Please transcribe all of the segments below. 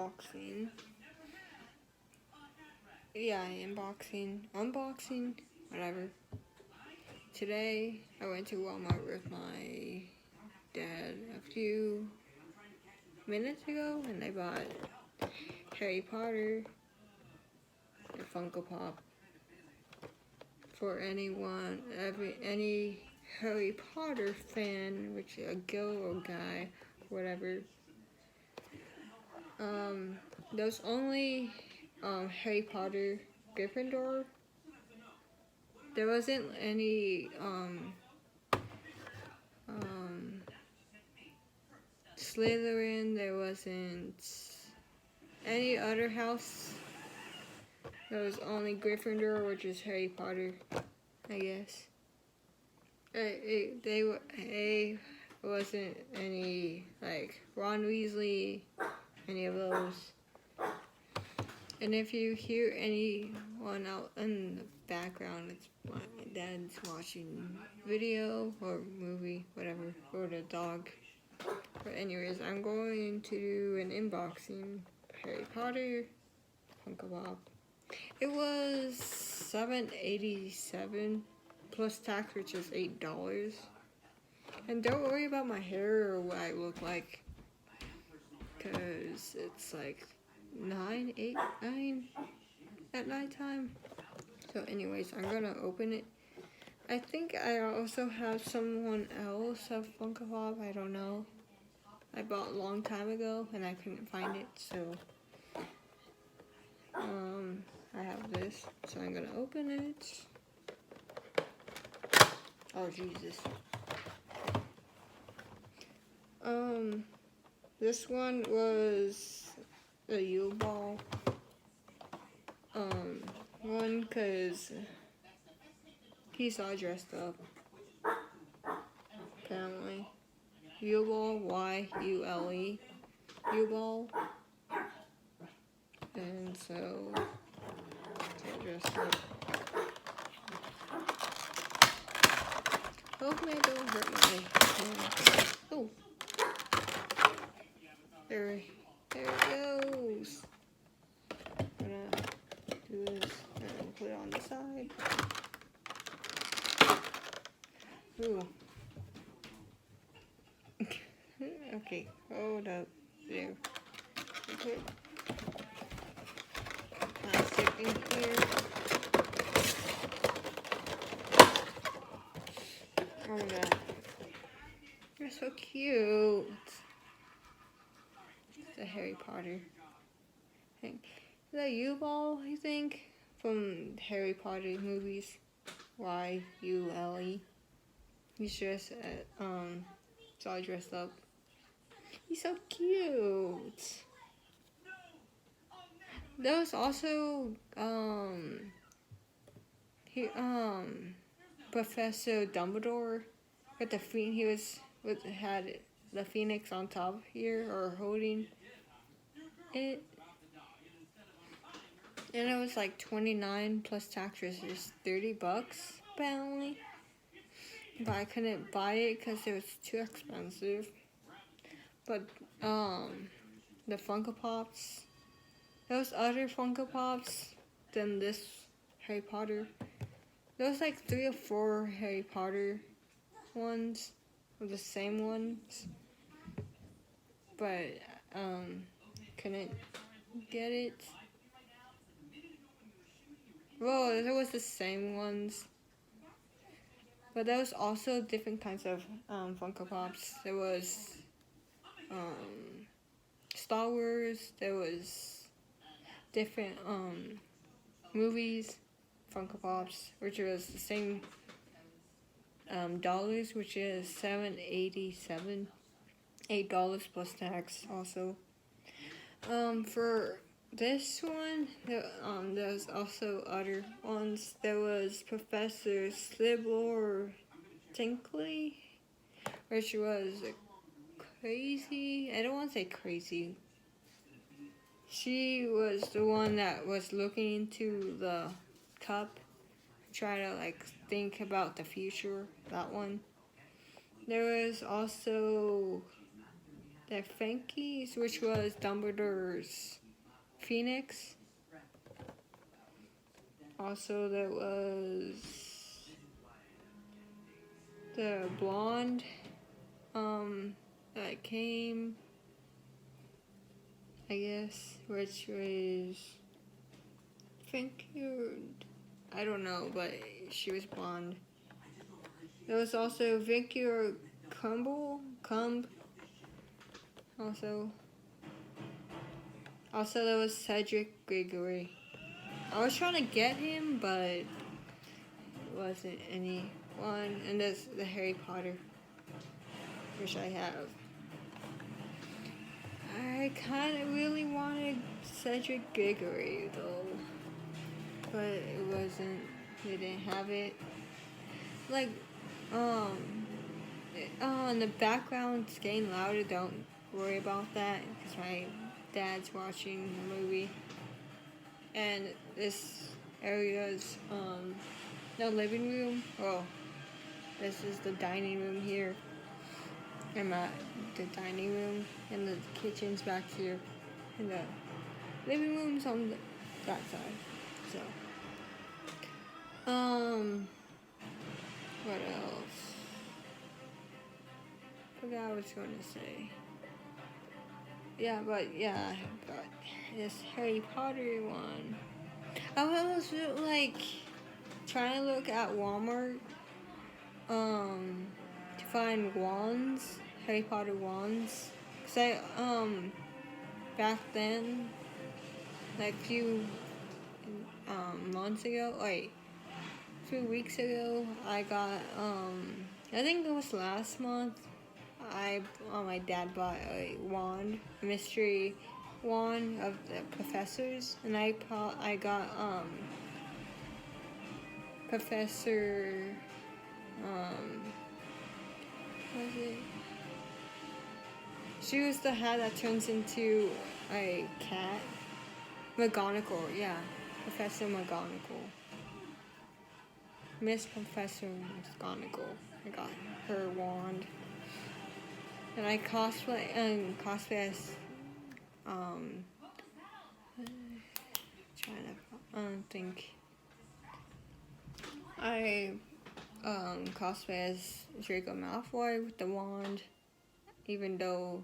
unboxing. Yeah, unboxing, whatever. Today, I went to Walmart with my dad a few minutes ago, and I bought Harry Potter, a Funko Pop, for any Harry Potter fan, which is a girl or guy, whatever. There's only Harry Potter, Gryffindor. There wasn't any Slytherin. There wasn't any other house. There was only Gryffindor, which is Harry Potter, I guess. They wasn't any like Ron Weasley, any of those. And if you hear anyone out in the background, it's my dad's watching video or movie, whatever, or the dog. But anyways, I'm going to do an unboxing Harry Potter Funko Pop. It was $7.87 plus tax, which is $8. And don't worry about my hair or what I look like, cause it's like 9 at nighttime. So anyways, I'm gonna open it. I think I also have someone else have Funko Pop, I don't know. I bought a long time ago and I couldn't find it, so I have this, so I'm gonna open it. Oh Jesus. This one was a U-Ball one, cause he's all dressed up. Apparently, U-Ball, Y-U-L-E, U-Ball, and so he's dressed up. Hopefully, I don't hurt my hand. Oh, there it goes. I'm gonna do this and put it on the side. Ooh. Okay, hold up. There. Put plastic in here. Oh my god. You're so cute. The Harry Potter thing. Is that U-Ball, I think? From Harry Potter movies. Y-U-L-E. He's just it's all dressed up. He's so cute. There was also Professor Dumbledore with the had the phoenix on top here, or holding it, and it was like $29 plus tax, which is $30 apparently. But I couldn't buy it because it was too expensive. But the Funko Pops, there was other Funko Pops than this Harry Potter. There was like 3 or 4 Harry Potter ones, or the same ones, but couldn't get it. Well, there was the same ones, but there was also different kinds of Funko Pops. There was Star Wars. There was different movies Funko Pops, which was the same dollars, which is $7.87, $8 plus tax also. For this one, there's also other ones. There was Professor Slibor Tinkley, which was crazy. I don't want to say crazy. She was the one that was looking into the cup, try to like think about the future. That one. There was also the Frankies, which was Dumbledore's Phoenix. Also, there was the blonde that came, I guess, which was I don't know, but she was blonde. There was also Vicky or Cumb. Also there was Cedric Gregory. I was trying to get him, but it wasn't anyone. And there's the Harry Potter, which I have. I kind of really wanted Cedric Gregory though, but it wasn't. They didn't have it. Like, in the background, it's getting louder. Don't worry about that, because my dad's watching the movie. And this area's no living room. Well, this is the dining room here. I'm at the dining room, and the kitchen's back here, and the living room's on that side. So, what else? Forgot what I was going to say. Yeah, but yeah, I got this Harry Potter one. I was like trying to look at Walmart to find wands, Harry Potter wands. Cause I back then, like a few months ago, like a few weeks ago, I got I think it was last month. My dad bought a wand, a mystery wand of the professors, and I got Professor what was it? She was the hat that turns into a cat. McGonagall, yeah, Professor McGonagall. Miss Professor McGonagall. I got her wand. And I cosplay as trying to think. I cosplay as Draco Malfoy with the wand, even though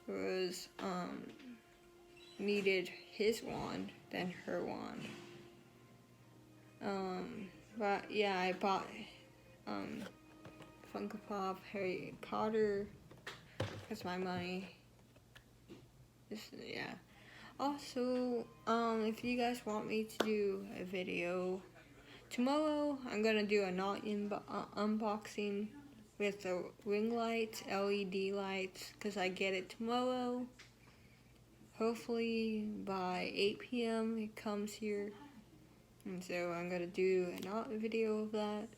it was needed his wand than her wand. But yeah, I bought Funko Pop Harry Potter. That's my money. Yeah. Also, if you guys want me to do a video tomorrow, I'm gonna do a unboxing with the ring lights, LED lights, because I get it tomorrow. Hopefully by 8 p.m. it comes here. And so I'm gonna do a video of that.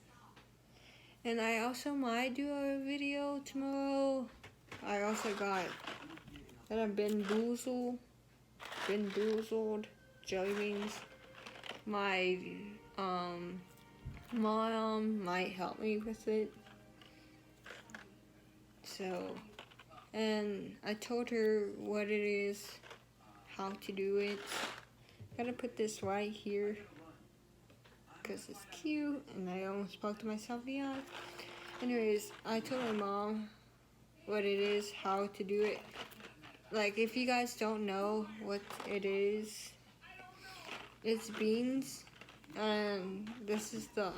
And I also might do a video tomorrow. I also got Ben Boozled jelly beans. My mom might help me with it. So, and I told her what it is, how to do it. Gotta put this right here because it's cute, and I almost spoke to myself beyond. Anyways, I told my mom what it is, how to do it. Like, if you guys don't know what it is, it's beans, and this is the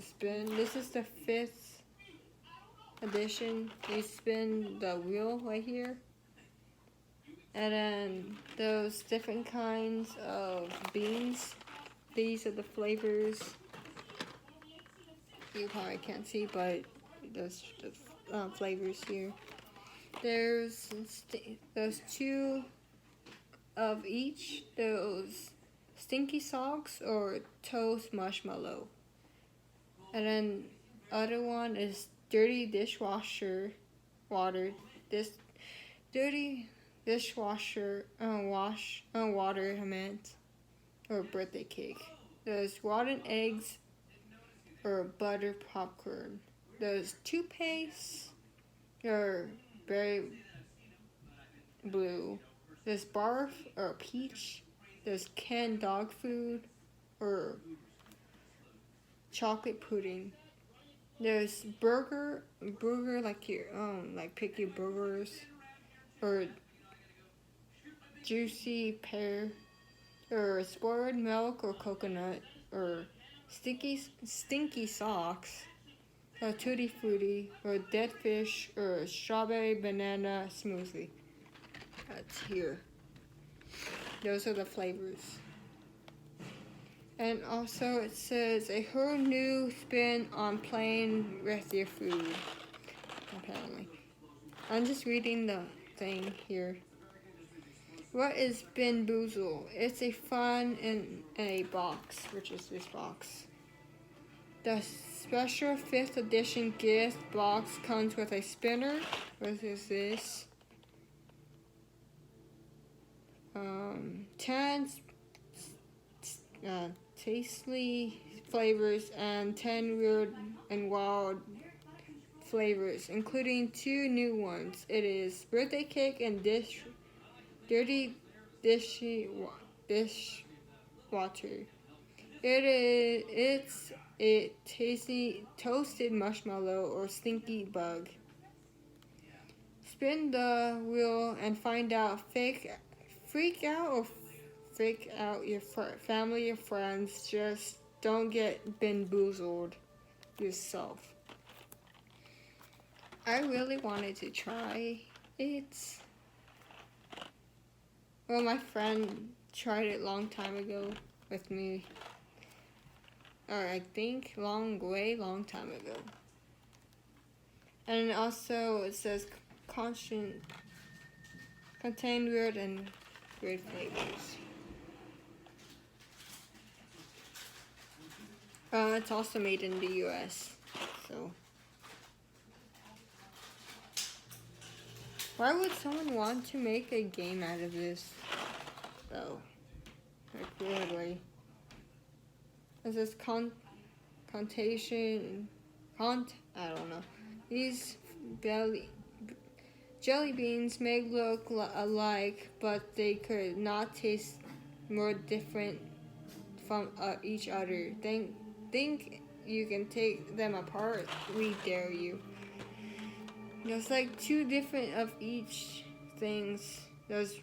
spin. This is the 5th edition. You spin the wheel right here, and then those different kinds of beans. These are the flavors. You probably can't see, but those flavors here. There's 2 of each. Those stinky socks or toast marshmallow. And then other one is dirty dishwasher water. This dirty dishwasher water I meant, or birthday cake. There's rotten eggs or butter popcorn. There's toothpaste or blue. There's barf or peach. There's canned dog food or chocolate pudding. There's burger like your like picky burgers or juicy pear or spoiled milk or coconut or stinky socks or tutti frutti or dead fish or strawberry banana smoothie. That's here. Those are the flavors. And also it says a whole new spin on playing with your food, apparently. I'm just reading the thing here. What is Bin Boozle? It's a fun in a box, which is this box. The special 5th edition gift box comes with a spinner. What is this? 10 tasty flavors and 10 weird and wild flavors, including 2 new ones. It is birthday cake and dirty dishwater. It's a tasty toasted marshmallow or stinky bug. Spin the wheel and find out. Freak out your family or friends. Just don't get bamboozled yourself. I really wanted to try it. Well, my friend tried it a long time ago with me. Or I think long time ago. And also it says contain weird and weird flavors. It's also made in the US, so. Why would someone want to make a game out of this, though? Like, weirdly. Is this I don't know. These jelly beans may look alike, but they could not taste more different from each other. Think you can take them apart? We dare you. There's like 2 different of each things. There's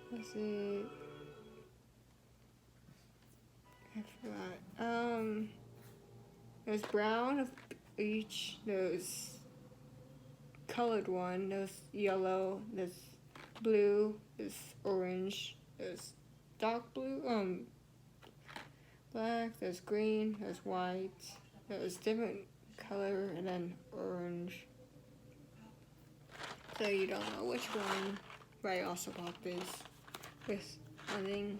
what's it? I forgot. There's brown of each. There's colored one. There's yellow. There's blue. There's orange. There's dark blue. Black. There's green. There's white. There's different color and then orange. So you don't know which one. But I also bought this with a thing.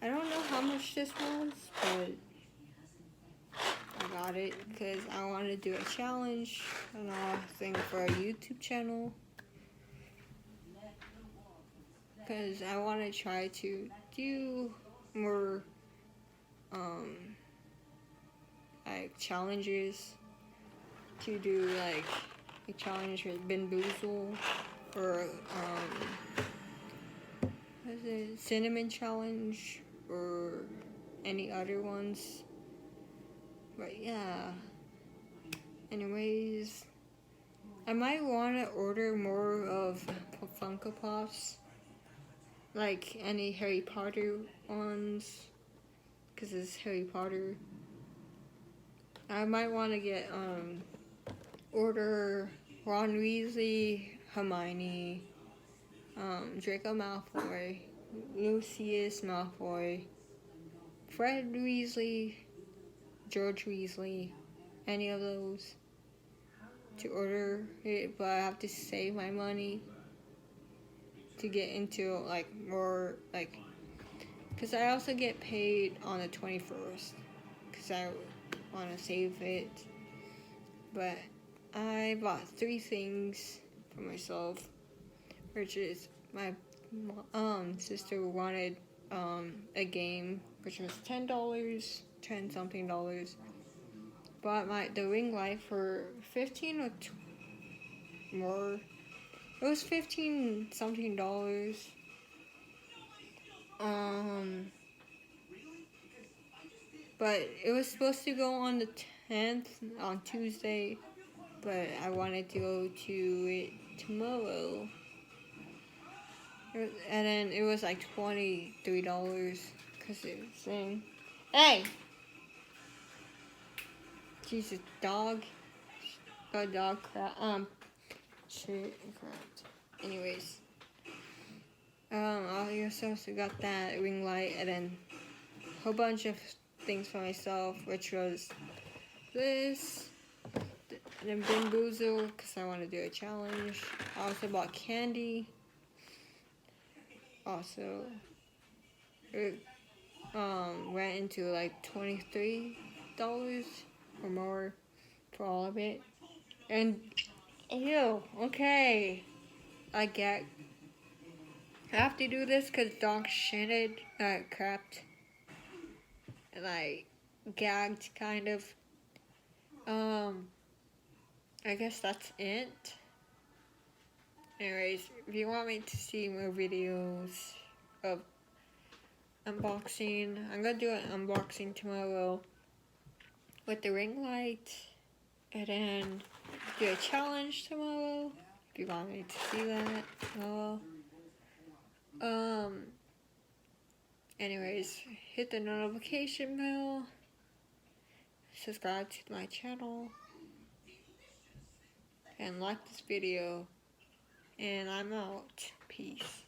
I don't know how much this was, but I got it because I wanted to do a challenge and a thing for a YouTube channel. Because I want to try to do more like challenges. To do like a challenge with Bin Boozle or what is it? Cinnamon challenge or any other ones. But yeah. Anyways, I might want to order more of Funko Pops. Like any Harry Potter ones. Because it's Harry Potter. I might want to get, order Ron Weasley, Hermione, Draco Malfoy, Lucius Malfoy, Fred Weasley, George Weasley, any of those to order it, but I have to save my money to get into like more like, because I also get paid on the 21st because I want to save it, but I bought 3 things for myself, which is my sister wanted a game which was $10, 10 something dollars. Bought the ring light for $15 or more. It was $15 something. But it was supposed to go on the 10th on Tuesday, but I wanted to go to it tomorrow. And then it was like $23 because it was saying, hey! Jesus, dog. A dog crap. Shit, crap. Anyways. I also got that ring light and then a whole bunch of things for myself, which was this, and then Bamboozle, because I want to do a challenge. I also bought candy. Also, it went into like $23 or more for all of it. And, ew, okay. I have to do this because dog shitted, crapped, and I gagged, kind of. I guess that's it. Anyways, if you want me to see more videos of unboxing, I'm gonna do an unboxing tomorrow with the ring light, and then do a challenge tomorrow, if you want me to see that tomorrow. Anyways, hit the notification bell, subscribe to my channel, and like this video, and I'm out. Peace.